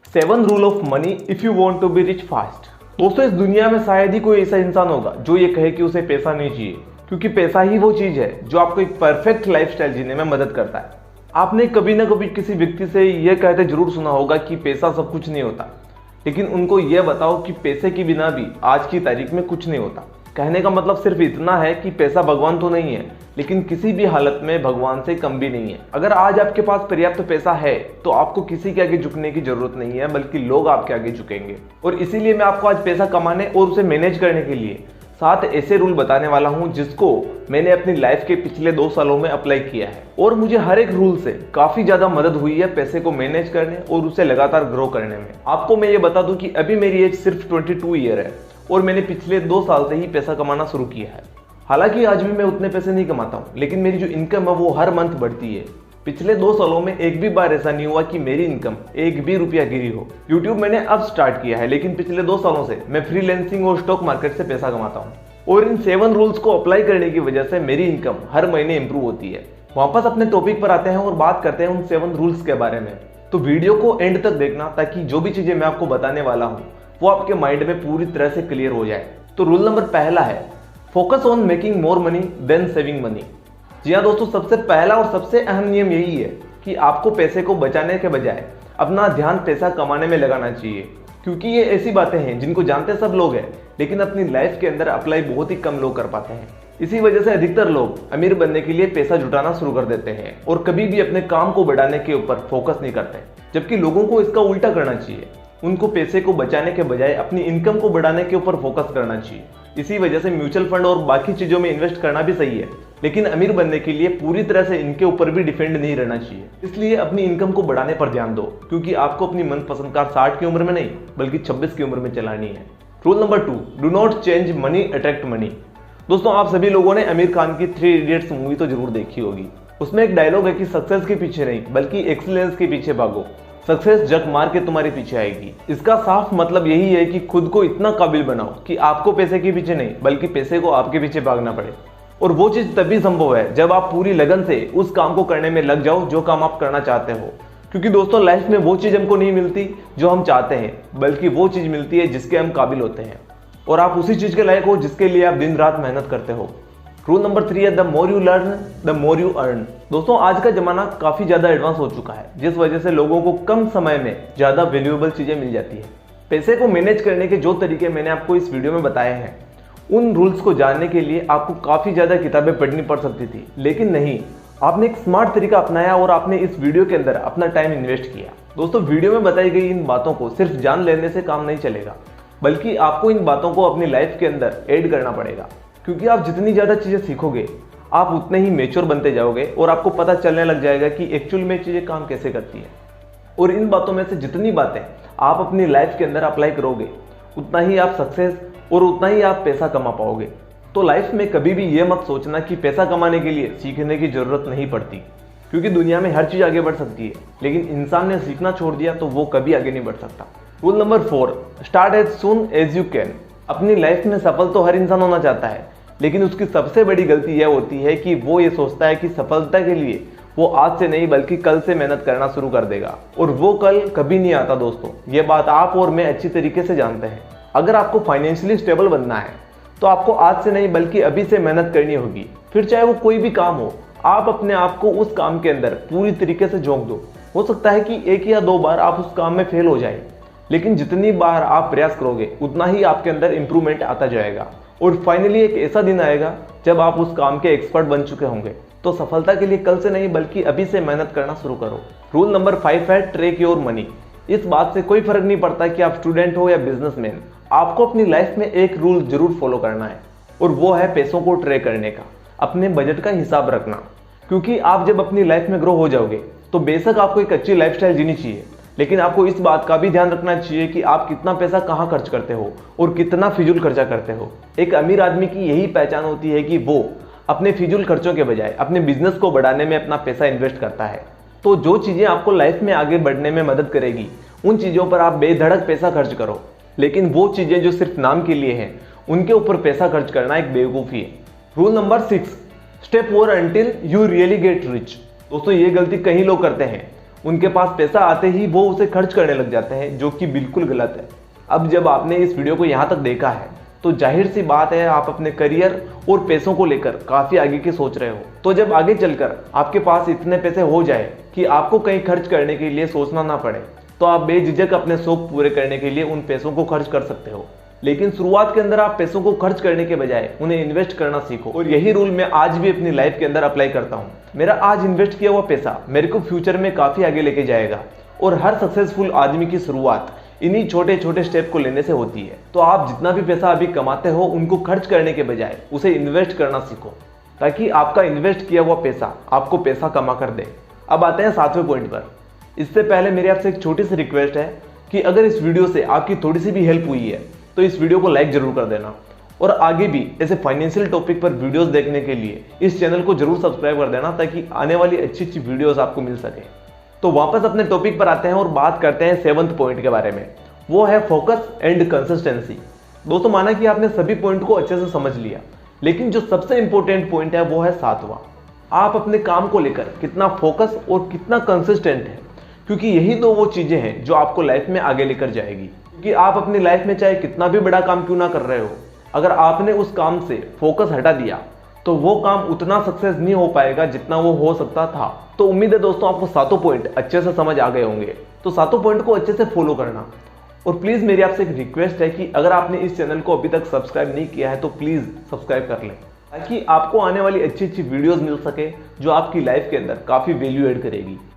7 rule of money if you want to be rich fast. दोस्तों, इस दुनिया में शायद ही कोई ऐसा इंसान होगा जो ये कहे कि उसे पैसा नहीं चाहिए, क्योंकि पैसा ही वो चीज है जो आपको एक परफेक्ट लाइफस्टाइल जीने में मदद करता है। आपने कभी ना कभी किसी व्यक्ति से यह कहते जरूर सुना होगा कि पैसा सब कुछ नहीं होता, लेकिन उनको यह बताओ कि पैसे के बिना भी आज की तारीख में कुछ नहीं होता। कहने का मतलब सिर्फ इतना है कि पैसा भगवान तो नहीं है, लेकिन किसी भी हालत में भगवान से कम भी नहीं है। अगर आज आपके पास पर्याप्त पैसा है तो आपको किसी के आगे झुकने की जरूरत नहीं है, बल्कि लोग आपके आगे झुकेंगे। और इसीलिए मैं आपको आज पैसा कमाने और उसे मैनेज करने के लिए 7 ऐसे रूल बताने वाला हूं जिसको मैंने अपनी लाइफ के पिछले 2 सालों में अप्लाई किया है, और मुझे हर एक रूल से काफी ज्यादा मदद हुई है पैसे को मैनेज करने और उसे लगातार ग्रो करने में। आपको मैं ये बता दूं कि अभी मेरी एज सिर्फ 22 ईयर है और मैंने पिछले 2 साल से ही पैसा कमाना शुरू किया है। हालांकि आज भी मैं उतने पैसे नहीं कमाता हूँ, लेकिन मेरी जो इनकम है वो हर मंथ बढ़ती है। पिछले 2 सालों में एक भी बार ऐसा नहीं हुआ कि मेरी इनकम एक भी रुपया गिरी हो। यूट्यूब मैंने अब स्टार्ट किया है, लेकिन पिछले 2 सालों से मैं फ्रीलांसिंग और स्टॉक मार्केट से पैसा कमाता हूँ, और इन 7 रूल्स को अप्लाई करने की वजह से मेरी इनकम हर महीने इंप्रूव होती है। वापस अपने टॉपिक पर आते हैं और बात करते हैं उन 7 रूल्स के बारे में। तो वीडियो को एंड तक देखना, ताकि जो भी चीजें मैं आपको बताने वाला हूँ वो आपके माइंड में पूरी तरह से क्लियर हो जाए। तो रूल नंबर पहला है, focus on making more money than saving money. जी हाँ दोस्तों, सबसे पहला और सबसे अहम नियम यही है कि आपको पैसे को बचाने के बजाय अपना ध्यान पैसा कमाने में लगाना चाहिए, क्योंकि ये ऐसी बातें हैं जिनको जानते सब लोग हैं, लेकिन अपनी लाइफ के अंदर अप्लाई बहुत ही कम लोग कर पाते हैं। इसी वजह से अधिकतर लोग अमीर बनने के लिए पैसा जुटाना शुरू कर देते हैं और कभी भी अपने काम को बढ़ाने के ऊपर फोकस नहीं करते, जबकि लोगों को इसका उल्टा करना चाहिए। उनको पैसे को बचाने के बजाय अपनी इनकम को बढ़ाने के ऊपर फोकस करना चाहिए। इसी वजह से म्यूचुअल फंड और बाकी चीजों में इन्वेस्ट करना भी सही है, लेकिन अमीर बनने के लिए पूरी तरह से इनके ऊपर भी डिपेंड नहीं रहना चाहिए। इसलिए अपनी इनकम को बढ़ाने पर ध्यान दो, क्योंकि आपको अपनी मनपसंद कार 60 की उम्र में नहीं बल्कि 26 की उम्र में चलानी है। Rule number 2, do not change money attract money. दोस्तों, आप सभी लोगों ने आमिर खान की 3 इडियट्स मूवी तो जरूर देखी होगी। उसमें एक डायलॉग है कि सक्सेस के पीछे नहीं बल्कि एक्सीलेंस के पीछे भागो, सक्सेस जग मार के तुम्हारे पीछे आएगी। इसका साफ मतलब यही है कि खुद को इतना काबिल बनाओ कि आपको पैसे के पीछे नहीं बल्कि पैसे को आपके पीछे भागना पड़े। और वो चीज तभी संभव है जब आप पूरी लगन से उस काम को करने में लग जाओ जो काम आप करना चाहते हो। क्योंकि दोस्तों, लाइफ में वो चीज हमको नहीं मिलती जो हम चाहते हैं, बल्कि वो चीज मिलती है जिसके हम काबिल होते हैं, और आप उसी चीज के लायक हो जिसके लिए आप दिन रात मेहनत करते हो। रूल नंबर 3 है, the more you learn the more you earn. दोस्तों, आज का जमाना काफी ज्यादा एडवांस हो चुका है, जिस वजह से लोगों को कम समय में ज्यादा वैल्यूएबल चीजें मिल जाती है। पैसे को मैनेज करने के जो तरीके मैंने आपको इस वीडियो में बताए हैं, उन रूल्स को जानने के लिए आपको काफी ज्यादा किताबें पढ़नी पड़ सकती थी, लेकिन नहीं, आपने एक स्मार्ट तरीका अपनाया और आपने इस वीडियो के अंदर अपना टाइम इन्वेस्ट किया। दोस्तों, वीडियो में बताई गई इन बातों को सिर्फ जान लेने से काम नहीं चलेगा, बल्कि आपको इन बातों को अपनी लाइफ के अंदर ऐड करना पड़ेगा। क्योंकि आप जितनी ज्यादा चीजें सीखोगे, आप उतने ही मैच्योर बनते जाओगे और आपको पता चलने लग जाएगा कि एक्चुअल में चीजें काम कैसे करती हैं। और इन बातों में से जितनी बातें आप अपनी लाइफ के अंदर अप्लाई करोगे, उतना ही आप सक्सेस और उतना ही आप पैसा कमा पाओगे। तो लाइफ में कभी भी ये मत सोचना कि पैसा कमाने के लिए सीखने की जरूरत नहीं पड़ती, क्योंकि दुनिया में हर चीज आगे बढ़ सकती है, लेकिन इंसान ने सीखना छोड़ दिया तो वो कभी आगे नहीं बढ़ सकता। Rule number 4, start as soon as you can. अपनी लाइफ में सफल तो हर इंसान होना चाहता है, लेकिन उसकी सबसे बड़ी गलती यह होती है कि वो ये सोचता है कि सफलता के लिए वो आज से नहीं बल्कि कल से मेहनत करना शुरू कर देगा, और वो कल कभी नहीं आता। दोस्तों, ये बात आप और मैं अच्छी तरीके से जानते हैं। अगर आपको फाइनेंशियली स्टेबल बनना है तो आपको आज से नहीं बल्कि अभी से मेहनत करनी होगी। फिर चाहे वो कोई भी काम हो, आप अपने आप को उस काम के अंदर पूरी तरीके से झोंक दो। हो सकता है कि 1 या 2 बार आप उस काम में फेल हो जाए, लेकिन जितनी बार आप प्रयास करोगे उतना ही आपके अंदर इंप्रूवमेंट आता जाएगा, और फाइनली एक ऐसा दिन आएगा जब आप उस काम के एक्सपर्ट बन चुके होंगे। तो सफलता के लिए कल से नहीं बल्कि अभी से मेहनत करना शुरू करो। रूल नंबर 5 है, ट्रैक योर मनी। इस बात से कोई फर्क नहीं पड़ता कि आप स्टूडेंट हो या बिजनेसमैन, आपको अपनी लाइफ में एक रूल जरूर फॉलो करना है, और वो है पैसों को ट्रैक करने का, अपने बजट का हिसाब रखना। क्योंकि आप जब अपनी लाइफ में ग्रो हो जाओगे तो बेशक आपको एक अच्छी लाइफस्टाइल जीनी चाहिए, लेकिन आपको इस बात का भी ध्यान रखना चाहिए कि आप कितना पैसा कहाँ खर्च करते हो और कितना फिजूल खर्चा करते हो। एक अमीर आदमी की यही पहचान होती है कि वो अपने फिजूल खर्चों के बजाय अपने बिजनेस को बढ़ाने में अपना पैसा इन्वेस्ट करता है। तो जो चीजें आपको लाइफ में आगे बढ़ने में मदद करेगी, उन चीजों पर आप बेधड़क पैसा खर्च करो, लेकिन वो चीजें जो सिर्फ नाम के लिए हैं, उनके ऊपर पैसा खर्च करना एक बेवकूफी है। Rule number 6, stay poor until you really get rich. दोस्तों, ये गलती कई लोग करते हैं। उनके पास पैसा आते ही वो उसे खर्च करने लग जाते हैं, जो कि बिल्कुल गलत है। अब जब आपने इस वीडियो को यहाँ तक देखा है तो जाहिर सी बात है आप अपने करियर और पैसों को लेकर काफी आगे की सोच रहे हो। तो जब आगे चलकर आपके पास इतने पैसे हो जाए कि आपको कहीं खर्च करने के लिए सोचना ना पड़े, तो आप बेझिझक अपने शौक पूरे करने के लिए उन पैसों को खर्च कर सकते हो। लेकिन शुरुआत के अंदर आप पैसों को खर्च करने के बजाय उन्हें इन्वेस्ट करना सीखो। और यही रूल मैं आज भी अपनी लाइफ के अंदर अप्लाई करता हूँ। मेरा आज इन्वेस्ट किया हुआ पैसा मेरे को फ्यूचर में काफी आगे लेके जाएगा। और हर सक्सेसफुल आदमी की शुरुआत इन्हीं छोटे छोटे स्टेप को लेने से होती है। तो आप जितना भी पैसा अभी कमाते हो उनको खर्च करने के बजाय उसे इन्वेस्ट करना सीखो, ताकि आपका इन्वेस्ट किया हुआ पैसा आपको पैसा कमा कर दे। अब आते हैं 7वें पॉइंट पर। इससे पहले मेरी आपसे एक छोटी सी रिक्वेस्ट है कि अगर इस वीडियो से आपकी थोड़ी सी भी हेल्प हुई है तो इस वीडियो को लाइक जरूर कर देना। और आगे भी ऐसे फाइनेंशियल टॉपिक पर वीडियोस देखने के लिए इस चैनल को जरूर सब्सक्राइब कर देना, ताकि आने वाली अच्छी अच्छी वीडियोस आपको मिल सके। तो वापस अपने टॉपिक पर आते हैं और बात करते हैं 7वें पॉइंट के बारे में। वो है फोकस एंड कंसिस्टेंसी। दोस्तों, माना कि आपने सभी पॉइंट को अच्छे से समझ लिया, लेकिन जो सबसे इंपॉर्टेंट पॉइंट है वो है 7वां। आप अपने काम को लेकर कितना फोकस और कितना कंसिस्टेंट है, क्योंकि यही दो वो चीजें हैं जो आपको लाइफ में आगे लेकर जाएगी। क्योंकि आप अपनी लाइफ में चाहे कितना भी बड़ा काम क्यों ना कर रहे हो, अगर आपने उस काम से फोकस हटा दिया तो वो काम उतना सक्सेस नहीं हो पाएगा जितना वो हो सकता था। तो उम्मीद है दोस्तों आपको 7 पॉइंट अच्छे से समझ आ गए होंगे। तो 7 पॉइंट को अच्छे से फॉलो करना। और प्लीज मेरी आपसे एक रिक्वेस्ट है कि अगर आपने इस चैनल को अभी तक सब्सक्राइब नहीं किया है तो प्लीज सब्सक्राइब कर लें, ताकि आपको आने वाली अच्छी अच्छी वीडियोस मिल सके जो आपकी लाइफ के अंदर काफी वैल्यू ऐड करेगी।